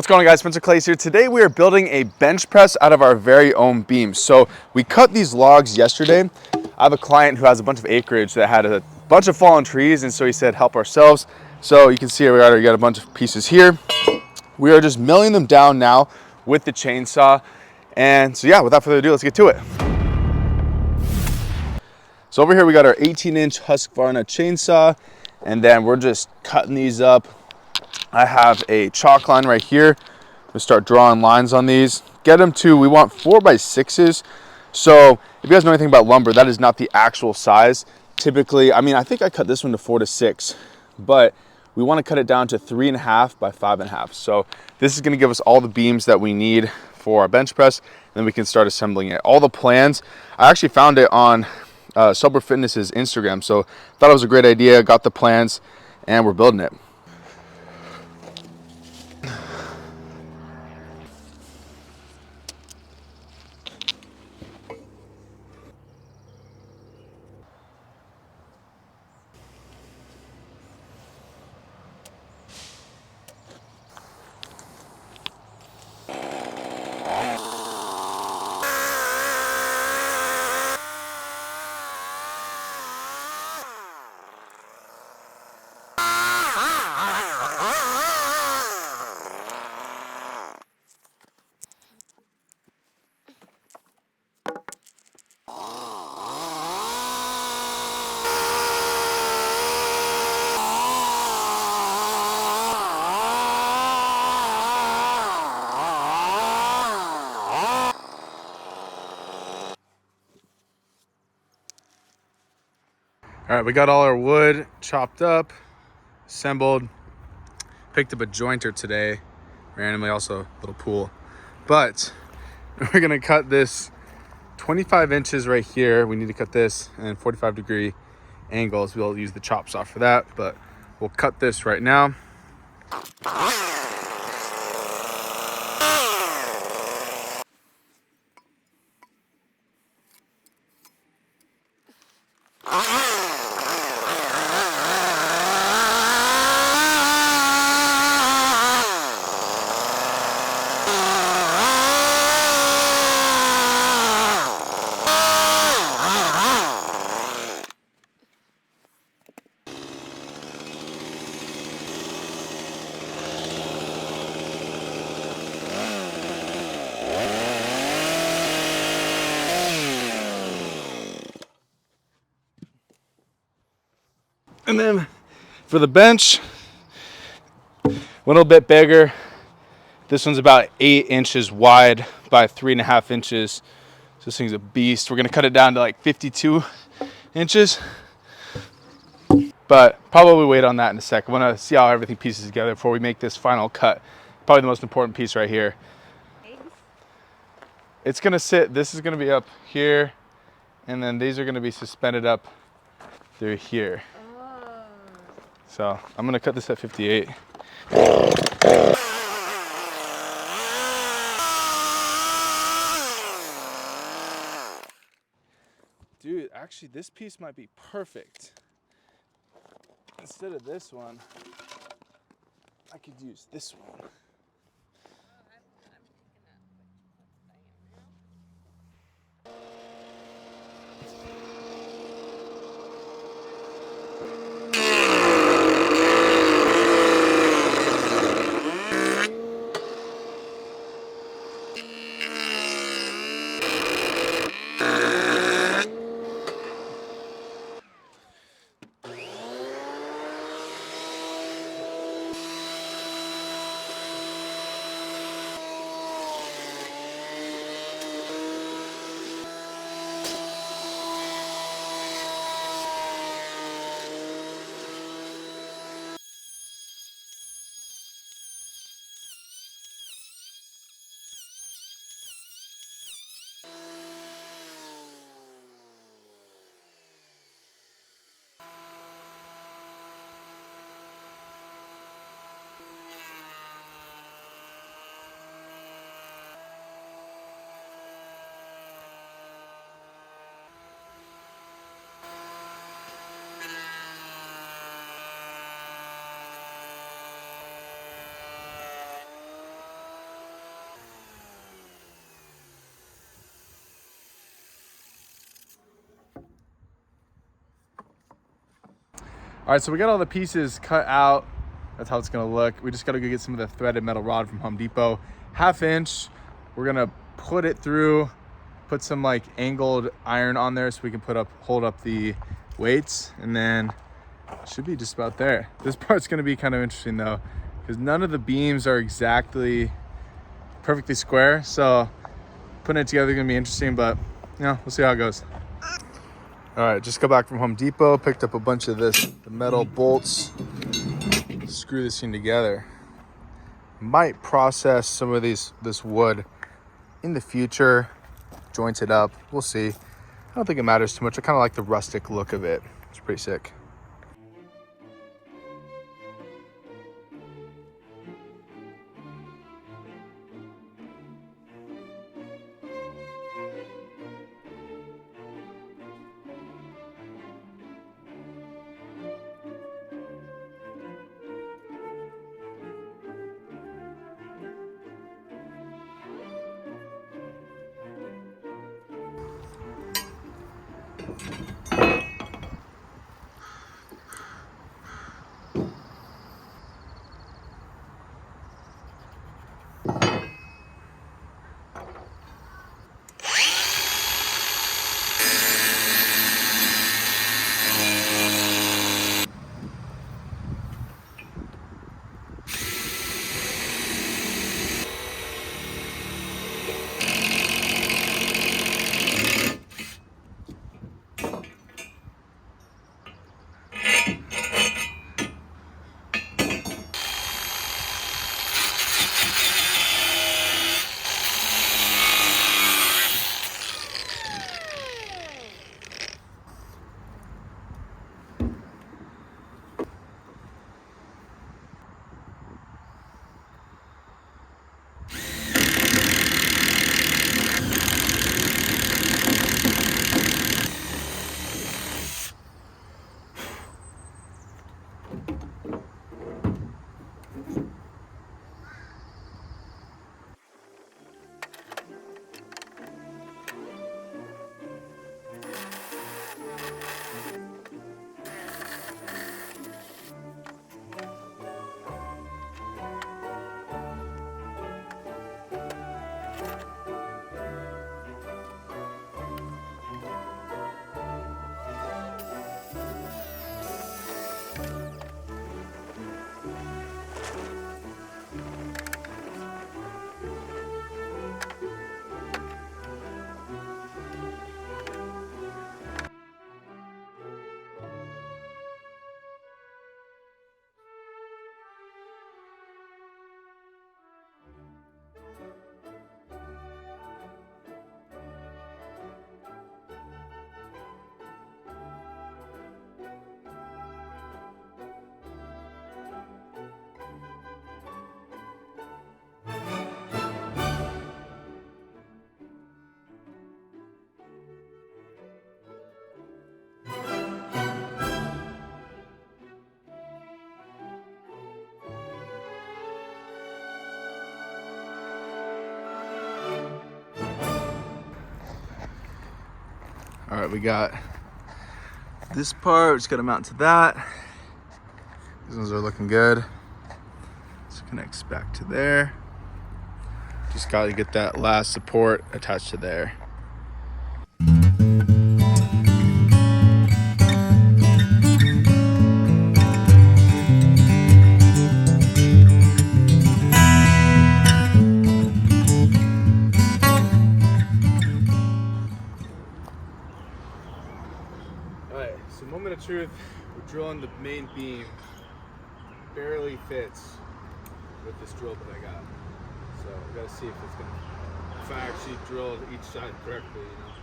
What's going on, guys? Spencer Clays here. Today we are building a bench press out of our very own beams. So we cut these logs yesterday. I have a client who has a bunch of acreage that had a bunch of fallen trees, and so he said help ourselves. So you can see we already got a bunch of pieces here. We are just milling them down now with the chainsaw. And so yeah, without further ado, let's get to it. So over here we got our 18-inch Husqvarna chainsaw, and then we're just cutting these up. I have a chalk line right here. We'll start drawing lines on these. Get them to, we want 4x6s. So if you guys know anything about lumber, that is not the actual size. Typically, I mean, I think I cut this one to 4 to 6, but we want to cut it down to 3.5 by 5.5. So this is going to give us all the beams that we need for our bench press, and then we can start assembling it. All the plans, I actually found it on Sober Fitness's Instagram, so thought it was a great idea, got the plans, and we're building it. All right, we got all our wood chopped up, assembled, picked up a jointer today, randomly, also a little pool. But we're gonna cut this 25 inches right here. We need to cut this and 45-degree angles. We'll use the chop saw for that, but we'll cut this right now. And then for the bench, a little bit bigger. This one's about 8 inches wide by 3.5 inches. So this thing's a beast. We're gonna cut it down to like 52 inches, but probably wait on that in a sec. I wanna see how everything pieces together before we make this final cut. Probably the most important piece right here. It's gonna sit, this is gonna be up here, and then these are gonna be suspended up through here. So I'm gonna cut this at 58. Dude, actually this piece might be perfect. Instead of this one, I could use this one. All right, so we got all the pieces cut out. That's how it's gonna look. We just gotta go get some of the threaded metal rod from Home Depot. 1/2 inch. We're gonna put it through, put some like angled iron on there so we can hold up the weights, and then it should be just about there. This part's gonna be kind of interesting though, because none of the beams are exactly perfectly square. So putting it together is gonna be interesting, but you know, we'll see how it goes. All right, just got back from Home Depot, picked up a bunch of the metal bolts, screw this thing together. Might process some of this wood in the future, joint it up, we'll see. I don't think it matters too much. I kind of like the rustic look of it. It's pretty sick. All right, we got this part, just gotta mount to that. These ones are looking good. This connects back to there. Just gotta get that last support attached to there. Alright, so moment of truth, we're drilling the main beam. Barely fits with this drill that I got. So we gotta see if it's gonna, if I actually drilled each side correctly, you know.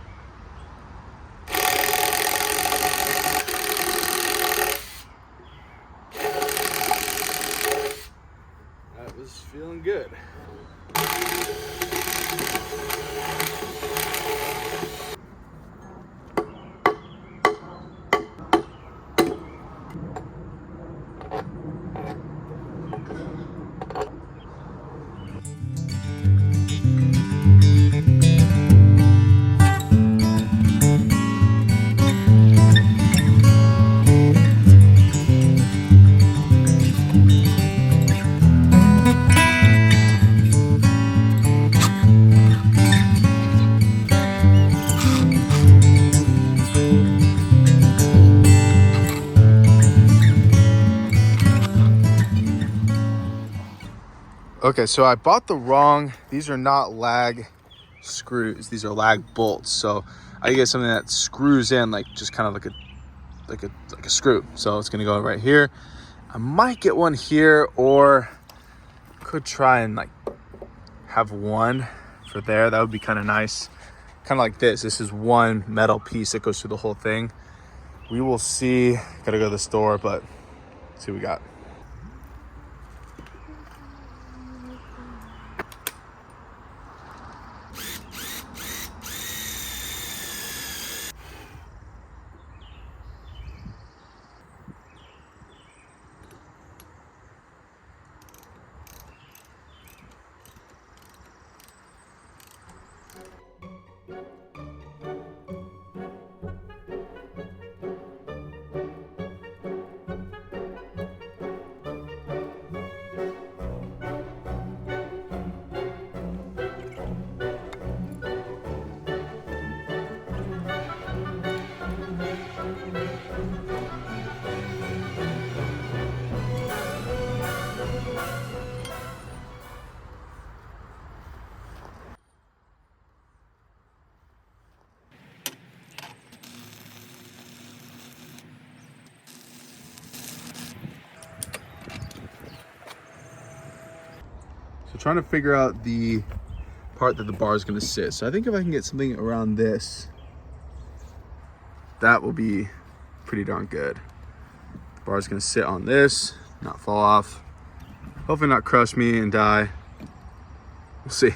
That was feeling good. Okay, so I bought the wrong, these are not lag screws, these are lag bolts. So I get something that screws in like just kind of like a screw. So it's gonna go right here. I might get one here, or could try and like have one for there. That would be kind of nice. Kind of like this. This is one metal piece that goes through the whole thing. We will see. Gotta go to the store, but let's see what we got. So trying to figure out the part that the bar is going to sit. So I think if I can get something around this, that will be pretty darn good. The bar is going to sit on this, not fall off. Hopefully not crush me and die. We'll see.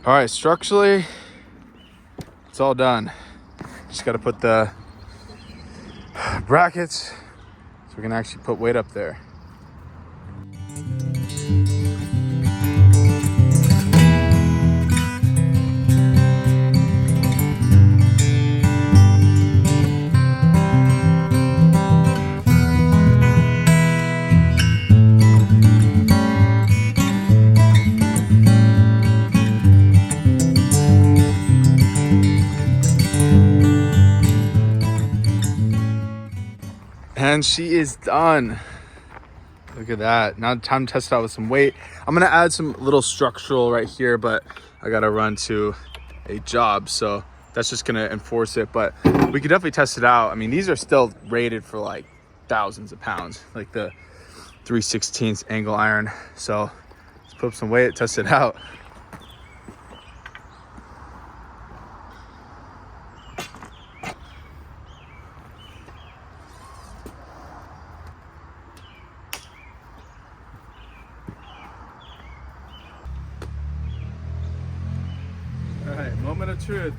All right, structurally, it's all done. Just got to put the brackets so we can actually put weight up there. And she is done. Look at that. Now time to test it out with some weight. I'm gonna add some little structural right here, but I gotta run to a job, so that's just gonna enforce it. But we could definitely test it out. I mean, these are still rated for like thousands of pounds, like the 3/16 angle iron. So let's put up some weight, test it out. All right, moment of truth.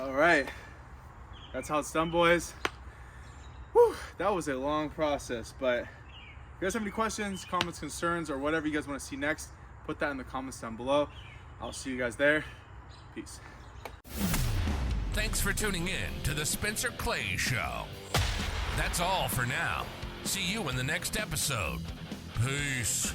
All right, that's how it's done, boys. Whew, that was a long process, but if you guys have any questions, comments, concerns, or whatever you guys want to see next, put that in the comments down below. I'll see you guys there. Peace. Thanks for tuning in to the Spencer Clay Show. That's all for now. See you in the next episode. Peace.